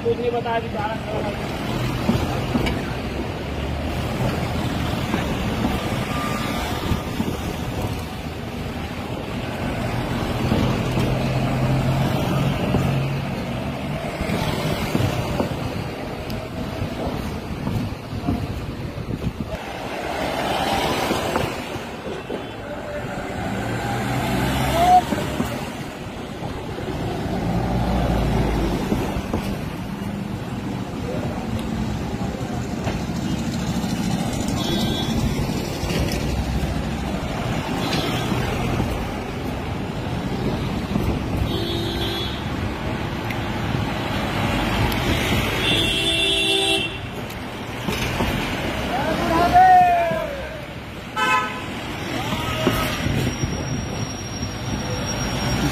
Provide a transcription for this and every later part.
कुछ नहीं बताया बेचारा।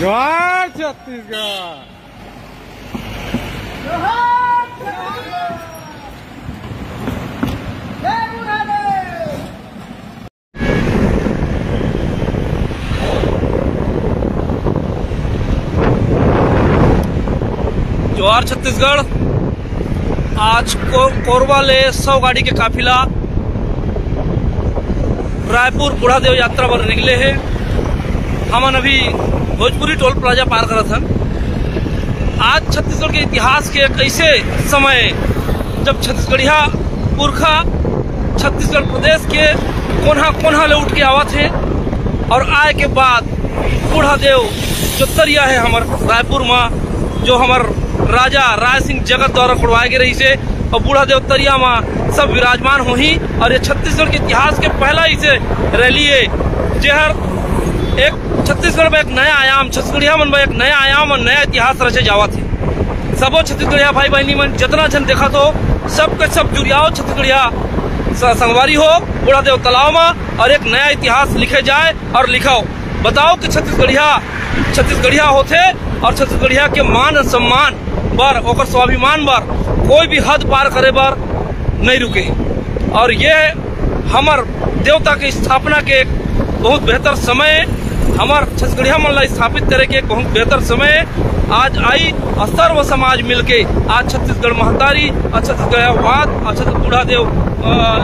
जोहार छत्तीसगढ़। जोहार छत्तीसगढ़। आज कोरबा ले 100 गाड़ी के काफिला रायपुर बूढ़ादेव यात्रा पर निकले हैं। हमन अभी भोजपुरी टोल प्लाजा पार करत हन। आज छत्तीसगढ़ के इतिहास के एक ऐसे समय जब छत्तीसगढ़िया पुरखा छत्तीसगढ़ प्रदेश के कोन्हा कोन्हा ले उठ के आवत है और आए के बाद बूढ़ादेव जो तरिया है हमार रायपुर में, जो हमार राजा राय सिंह जगत द्वारा खुड़वाए गए रही से, और बूढ़ादेव तरिया में सब विराजमान हो ही। और ये छत्तीसगढ़ के इतिहास के पहला ही से रैली है जहर एक छत्तीसगढ़ में एक नया आयाम, छत्तीसगढ़िया मन में एक नया आयाम और नया इतिहास रचे जावत है। सबो छत्तीसगढ़िया भाई बहनी मन जितना जन देखा तो सबके सब जुड़ियाओ छत्तीसगढ़िया संगवारी हो बूढ़ादेव तालाब में और एक नया इतिहास लिखे जाए और लिखाओ। बताओ कि छत्तीसगढ़िया होते और छत्तीसगढ़िया के मान सम्मान बर और स्वाभिमान बर कोई भी हद पार करे बर नहीं रुके। और ये हमार देवता के स्थापना के एक बहुत बेहतर समय, हमार छत्तीसगढ़िया मन ला स्थापित करे के एक बहुत बेहतर समय आज आई। और सर्व समाज मिलके आज छत्तीसगढ़ महतारी और छत्तीसगढ़वाद और छत्तीसगढ़ बूढ़ादेव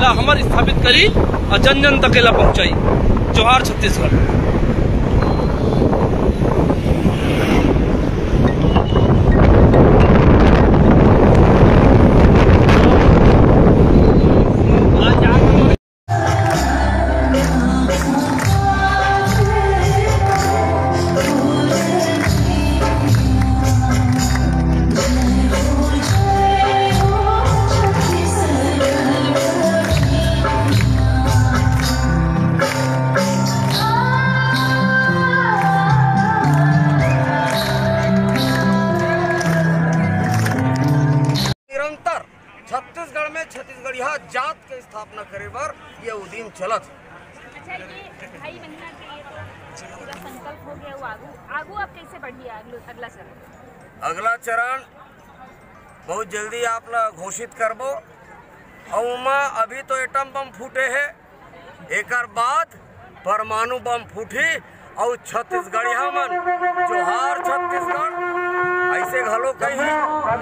ला हमार स्थापित करी और जन जन तक ला पहुंचाई। जोहार छत्तीसगढ़। छत्तीसगढ़ में छत्तीसगढ़िया जात के स्थापना करे बर ये उदीम चलत। अच्छा, ये ढाई महीना के ये तो पूरा संकल्प हो गया। वो आगू आप कैसे बढ़िए अगला चरण? अगला चरण बहुत जल्दी आप लोग घोषित करबो। और अभी तो एटम बम फूटे है, एक बाद परमाणु बम फूटी और छत्तीसगढ़िया मन जोहार छत्तीसगढ़ ऐसे घलो कही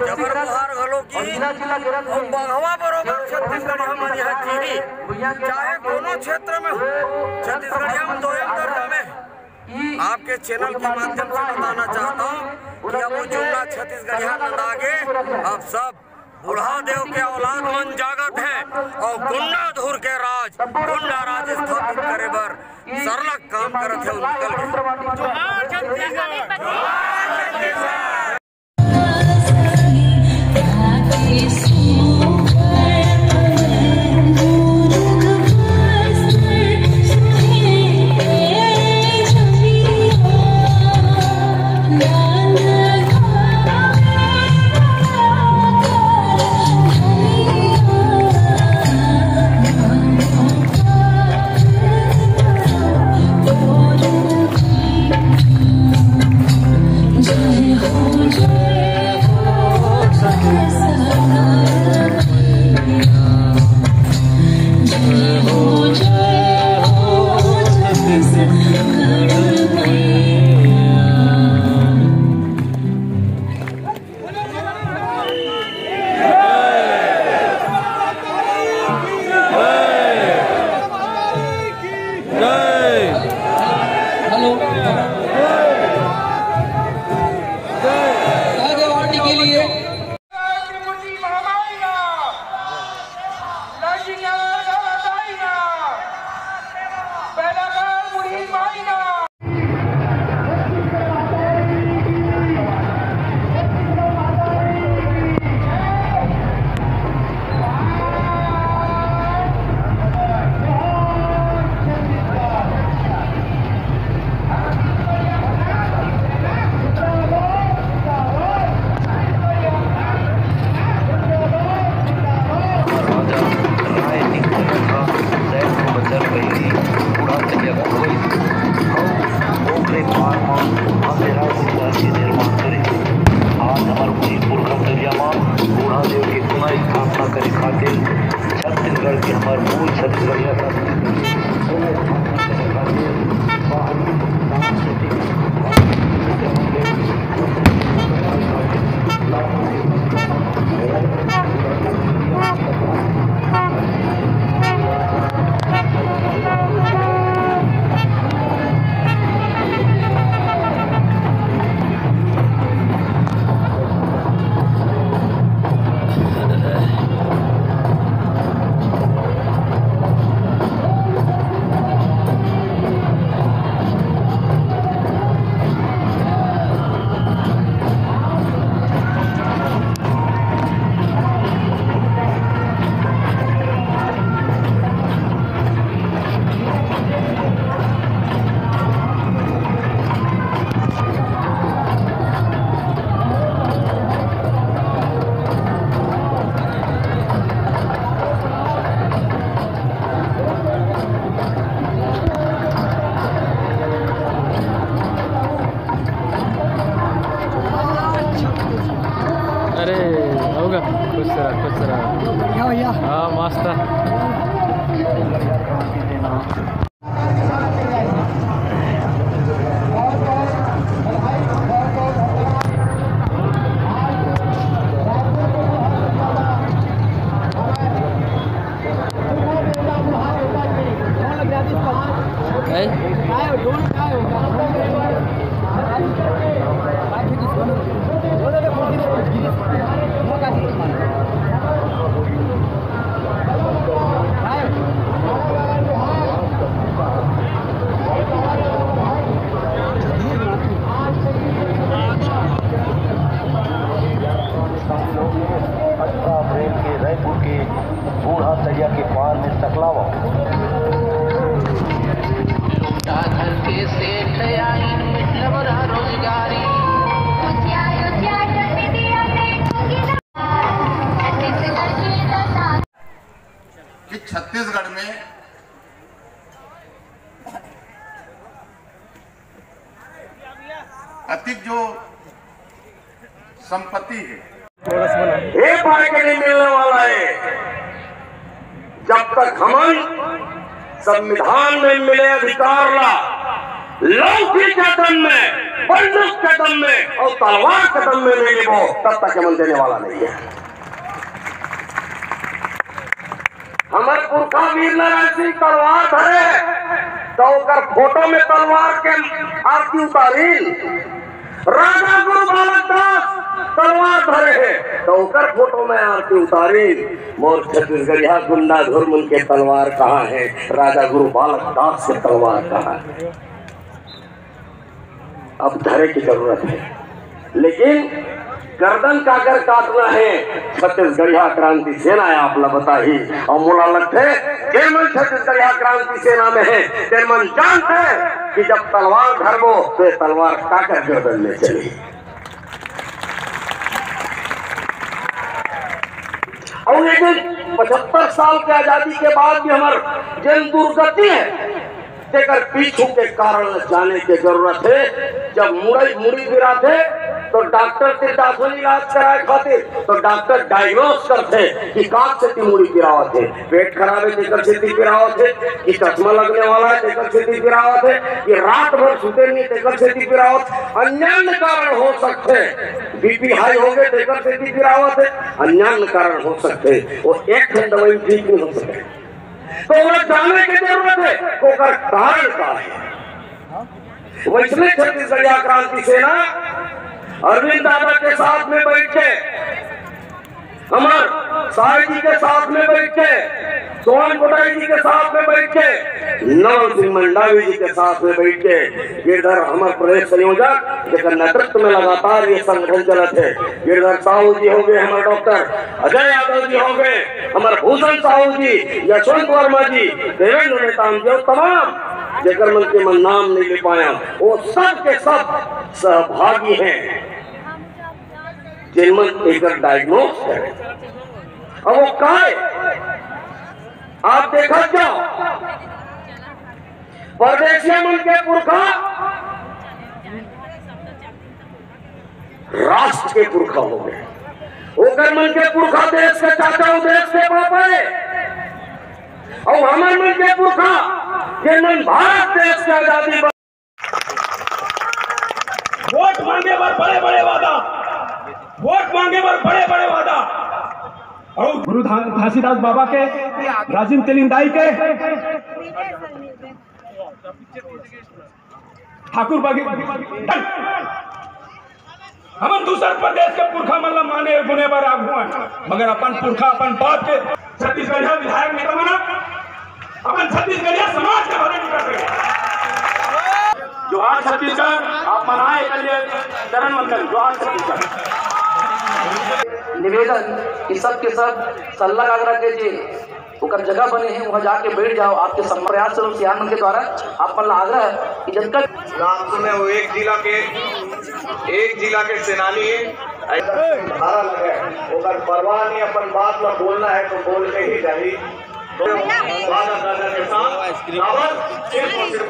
जबर बुहार घलो की और बघवा बरोबर छत्तीसगढ़िया मन यहाँ जीही, चाहे कोनो क्षेत्र में हो। छत्तीसगढ़िया में दो एक दर्जा में आपके चैनल के माध्यम से बताना चाहता हूँ कि अब वो जुमला छत्तीसगढ़िया नंदागे अब सब बूढ़ादेव के औलाद मन जागत है और गुंडा धुर के राज गुंडा राज स्थापित करे बर सरलग काम करत है निकल गए। को आगे बढ़ने के लिए छत्तीसगढ़ के हमारे मूल अरे होगा खुश रहा भैया। हाँ मस्त रायपुर के बूढ़ा तैया के पार में सकलावा रोजगारी कि छत्तीसगढ़ में अधिक जो संपत्ति है एक बार के नहीं मिलने वाला है। जब तक हम संविधान में मिले अधिकार ला लौकी के दम में, बंदूक के दम में और तलवार के दम में नहीं लेबो तब तक हम देने वाला नहीं है। हमारे पुरखा वीर नारायण सिंह तलवार धरे तो फोटो में तलवार के आरती उतारी। राजा गुरु बालक दास तलवार धरे है तो फोटो में आरती उतारी। मोर छत्तीसगढ़िया गुंडा धुरमुन के तलवार कहाँ है, राजा गुरु बालक दास के तलवार कहाँ है। अब धरे की जरूरत है, लेकिन गर्दन काकर काटना है छत्तीसगढ़िया क्रांति सेना है। आप लोग बताइए और मोला लगते केमन छत्तीसगढ़िया क्रांति सेना में है केमन जानते कि जब तलवार धरबो तो तलवार काकर गर्दन में चली। और लेकिन 75 साल की आजादी के बाद भी हमारे जन दुर्गति है तेकर पीछू के कारण जाने की जरूरत है। जब मुड़ी गिरा थे तो डॉक्टर से दाखिल इलाज कराए खातिर तो डॉक्टर डायग्नोस करते कि काट से मुड़ी गिरावत है, पेट खराब है तेकर से गिरावत है, कि चश्मा लगने वाला है तेकर से गिरावत है, कि रात भर सुते नहीं तेकर से गिरावत। अन्य कारण हो सकते, बीपी हाई हो गए तेकर से गिरावत है, अन्य कारण हो सकते। वो एक दवाई ठीक नहीं हो सकते तो वह जानने की जरूरत है तो कारण क्या है। वैष्णव छत्तीसगढ़िया क्रांति सेना अरविंद दादा के साथ में बैठ के, अमर साय जी के साथ में बैठ के, सोहन कोटाई जी के साथ में बैठ के, नवल सिंह मंडावी जी के साथ में बैठ के, गिरधर हमारे प्रदेश संयोजक जिसका नेतृत्व में लगातार ये संगठन चलते है। गिरधर साहू जी हो गए, हमारे डॉक्टर अजय यादव जी हो गए, हमारे भूषण साहू जी, यशवंत वर्मा जी, देवेंद्र नेताम जी, तमाम जेकर मन के मन नाम नहीं ले पाया, वो सब के सब सहभागी हैं जिनमें एक डायग्नोस है। अब वो काय आप देखा जाओ, परदेशिया मन के पुरखा राष्ट्र के पुरखा हो गए, ओकर मन के पुरखा देश के चाचा, देश के पापा है, और हमारे मन के पुरखा के मन भारत देश की आजादी। वोट मांगे पर बड़े बड़े वादा, वोट मांगे पर बड़े बड़े वादा, और गुरु घासीदास बाबा के, राजेंद्र तेलिंदाई के, ठाकुर बागी, हम दूसर प्रदेश के पुरखा मतलब माने गुने पर आगू हैं, मगर अपन पुरखा अपन बाप के छत्तीसगढ़िया विधायक नहीं बना, अपन छत्तीसगढ़िया समाज के बारे में कर सके। जोहार छत्तीसगढ़, आप मनाए चरण वंदन, जोहार छत्तीसगढ़। निवेदन कि सब के सब सल्ला आग्रह के जे ओकर जगह बने हैं वहाँ जाके बैठ जाओ। आपके प्रयास से सियान मन के द्वारा आप मन आग्रह है कि जब तक रामपुर में वो एक जिला के सेनानी है, परवाह नहीं, अपन बात में बोलना है तो बोल के ही चाहिए। सिर्फ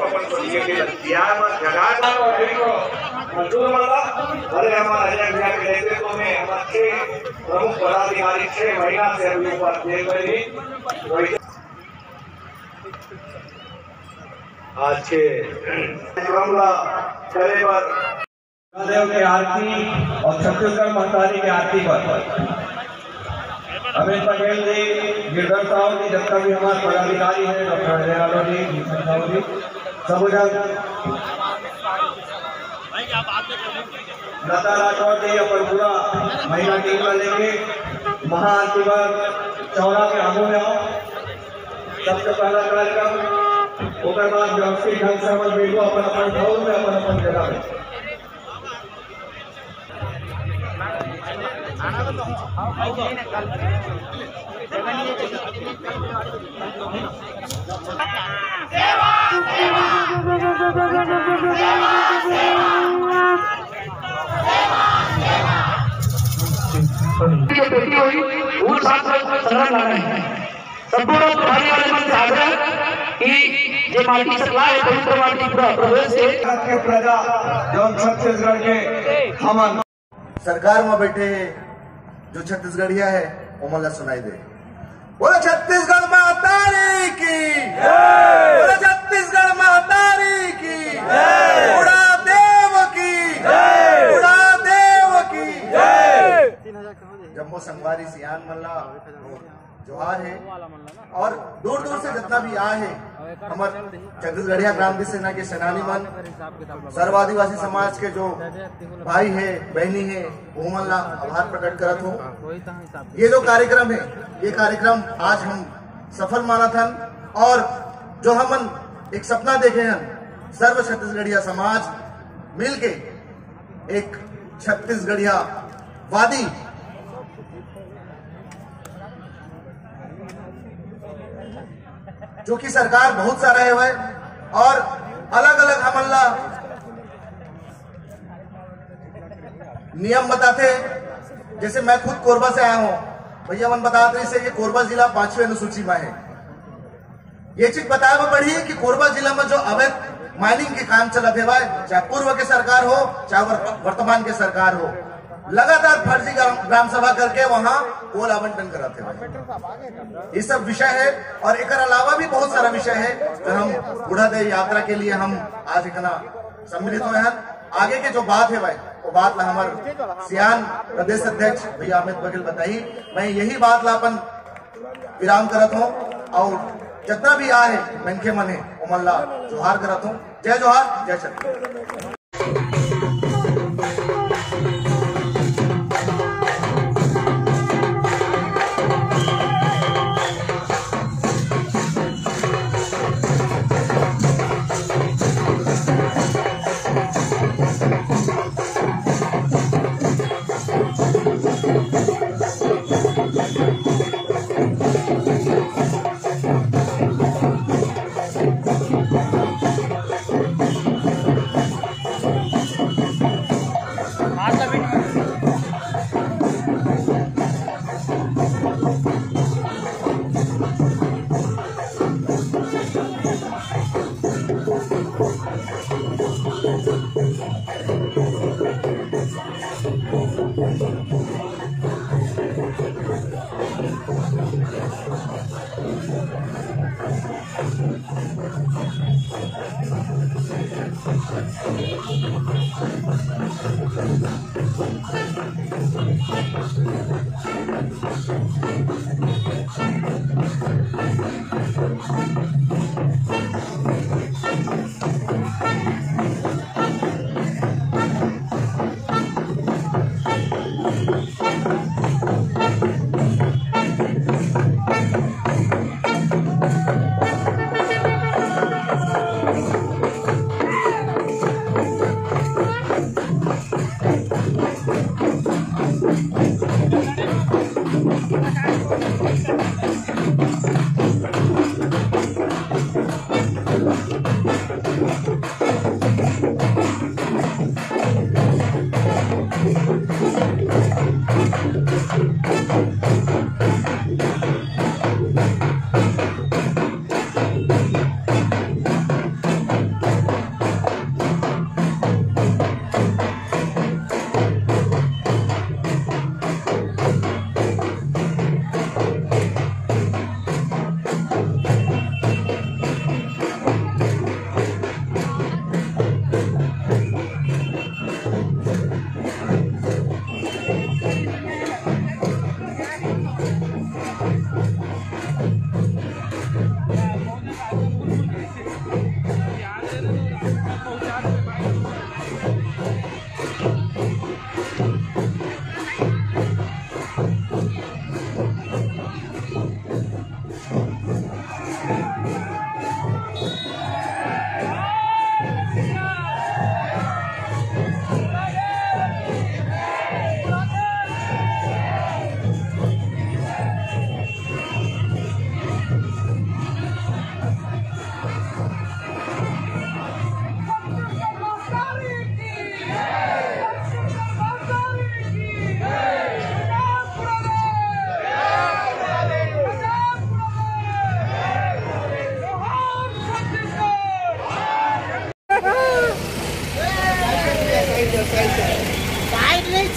अपन को लिए हमारे नेतृत्व में हमारे प्रमुख पदाधिकारी 6 महीना से अभी ऊपर देख रहे हैं। अच्छे चले पर देव के आरती और छत्तीसगढ़ महतारी के आरती पर अमित पटेल जी, गिरधर साहू जी, जब तक भी हमारे पदाधिकारी हैं, डॉक्टर अजय यादव जी, भूषण साहू जी, सब लता राठौर जी अपन पूरा महिला टीम का लेंगे। महाआरती पर चौरा के आगू में आओ, सबसे पहला कार्यक्रम, उसके बाद व्यवस्थित ढंग से अपन बेटो अपन भाव में अपन जगह में बेटी हुई वो संग्रह लगा है। संपूर्ण प्रभारी वाले मन से आग्रह कि जे माटी सकला है पवित्र माटी पूरा प्रदेश से प्रजा जो छत्तीसगढ़ के हमन सरकार में बैठे हैं जो छत्तीसगढ़िया है वो मला सुनाई दे। बोलो छत्तीसगढ़ महतारी की, बोलो छत्तीसगढ़ महतारी की, उड़ा देव की, उड़ा देव की। जम्मू संगवारी सियान मल्ला जोहार है, और दूर दूर से जितना भी आए है हमारे छत्तीसगढ़िया क्रांति सेना के सेनानी मन, सर्व आदिवासी समाज के जो भाई है बहनी है, वो मन ला आभार प्रकट करत हो। ये जो कार्यक्रम है, ये कार्यक्रम आज हम सफल माना था, और जो हम एक सपना देखे हैं, सर्व छत्तीसगढ़िया समाज मिलके एक छत्तीसगढ़िया वादी जो कि सरकार बहुत सारा है वह, और अलग अलग हमला नियम बताते हैं। जैसे मैं खुद कोरबा से आया हूं, भैया मन बताते से ये कोरबा जिला 5वें अनुसूची में है। ये चीज बताया पड़ी है कि कोरबा जिला में जो अवैध माइनिंग के काम चलते हुआ है, चाहे पूर्व के सरकार हो चाहे वर्तमान के सरकार हो, लगातार फर्जी ग्राम सभा करके वहां कोल आवंटन कराते हैं। ये सब विषय है, और एक अलावा भी बहुत सारा विषय है जो हम बूढ़ादेव यात्रा के लिए हम आज इतना सम्मिलित हुए हैं। आगे के जो बात है भाई, वो बात ला हमारे सियान प्रदेश अध्यक्ष भैया अमित बघेल बताई। मैं यही बात ला अपन विराम करत हूँ, और जितना भी आए मनखे मन है वो मन ला जोहार करत हूँ। जय जोहार, जय छत्तीसगढ़।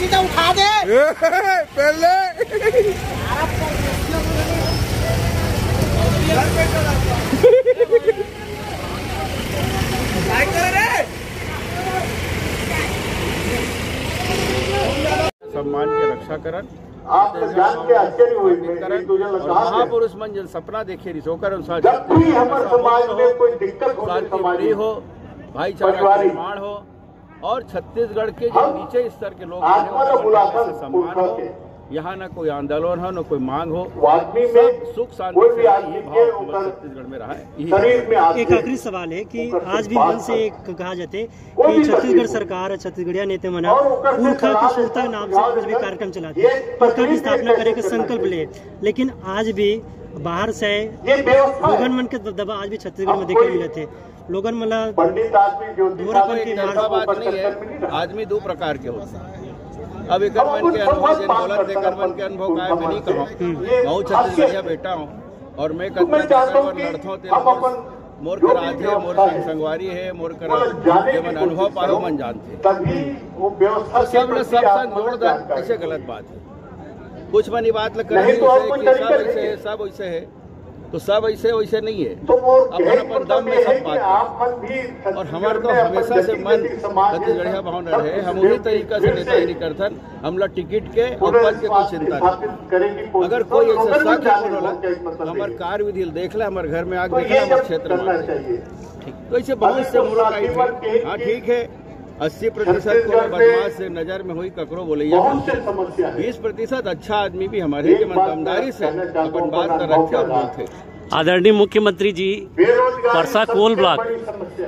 सीधा उठा दे पहले सम्मान के रक्षा करन आप जान के आश्चर्य हुई महापुरुष मन जन सपना देखे रिसोकर अनुसार जब भी हमारे समाज में कोई दिक्कत हो भाईचारा का निर्माण हो और छत्तीसगढ़ के जो नीचे स्तर के लोग सम्मान हो, यहाँ न कोई आंदोलन हो न कोई मांग हो, सब सुख शांति से ये भाव छत्तीसगढ़ में रहा है। एक आखिरी सवाल है कि आज भी मन से कहा जाते कि छत्तीसगढ़ सरकार छत्तीसगढ़िया नेता मना पुरखा की शुद्धता नाम से कुछ भी कार्यक्रम चलाते, पुरखा की स्थापना करे का संकल्प ले, लेकिन आज भी बाहर से लोगन मन के दबदबा आज भी छत्तीसगढ़ में देखे मिले थे। लोगन मतलब बात नहीं है, आदमी दो प्रकार के होते हैं। अब एक मन के अनुभव बोलत एक मन के अनुभव का मैं नहीं कहूँ, बहुत छत्तीसगढ़िया बेटा हूँ और मैं लड़ता हूँ मोर कर आधे मोर संगवारी है मोर कर मन अनुभव पायो मन जानते सब लोग सब संग जोड़ दे, ऐसे गलत बात है। कुछ मनी बात करें सब ऐसे है तो सब ऐसे वैसे नहीं है, अपन दम में सब बात है। और हमारे तो हमेशा से मन छत्तीसगढ़िया भावना रहे, हम वही तरीका से नेतागिरी करथन, हम लोग टिकट के और पद के कोई चिंता नहीं। अगर कोई ऐसा शक होला तो हमारे कार्य विधि देख ले, हमारे घर में आग देख ले, हमारे क्षेत्र में तो ऐसे बहुत से मूर्ख आई थे। हाँ ठीक है, 80% को बदमाश से नजर में हुई ककरो बोलैया, 20% अच्छा आदमी भी हमारे के ईमानदारी से अपन बात कर रखे और बोलते। आदरणीय मुख्यमंत्री जी परसा कोल ब्लॉक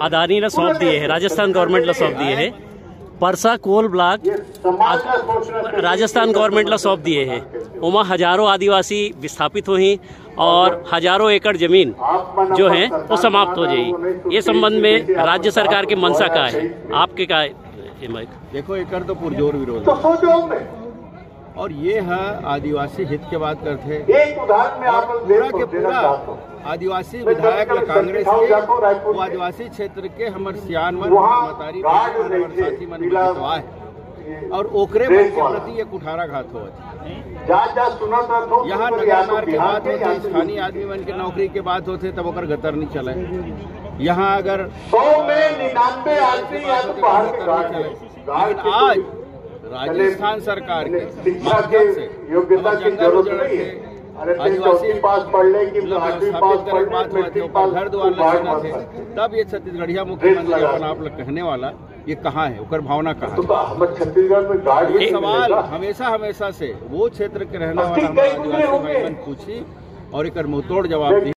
अदानी ने सौंप दिए है, राजस्थान गवर्नमेंट ने सौंप दिए है। Parsa coal block Rajasthan government ने सौंप दिए है। उमा हजारों आदिवासी विस्थापित हुई और हजारों एकड़ जमीन जो है वो समाप्त हो जाएगी। ये संबंध में राज्य सरकार की मंशा का है, आपके का है? देखो एकर तो पुरजोर विरोध है और ये है आदिवासी हित के बात करते पूरा के पूरा आदिवासी विधायक कांग्रेस के वो आदिवासी क्षेत्र के हमारे सियान मन मतारी साथी मन है और ओकरे मन के प्रति ये कुठाराघात हो। यहाँ नगर की बात होती, स्थानीय आदमी मन के नौकरी के बात होते तब ओकर गतर नहीं चले। यहाँ अगर 100 में 99 आदमी लेकिन आज राजस्थान सरकार के माध्यम से योग्यता की जरूरत नहीं है। आदिवासी पास पढ़ने की बात हुआ थी, घर द्वार थे, तब ये छत्तीसगढ़िया मुख्यमंत्री अपन आप लोग कहने वाला ये कहाँ है, उकर भावना कहाँ है? छत्तीसगढ़ में गाड़ी ये सवाल हमेशा से वो क्षेत्र के रहने वाला आदिवासी भाई पूछी और एक मुंहतोड़ जवाब दी।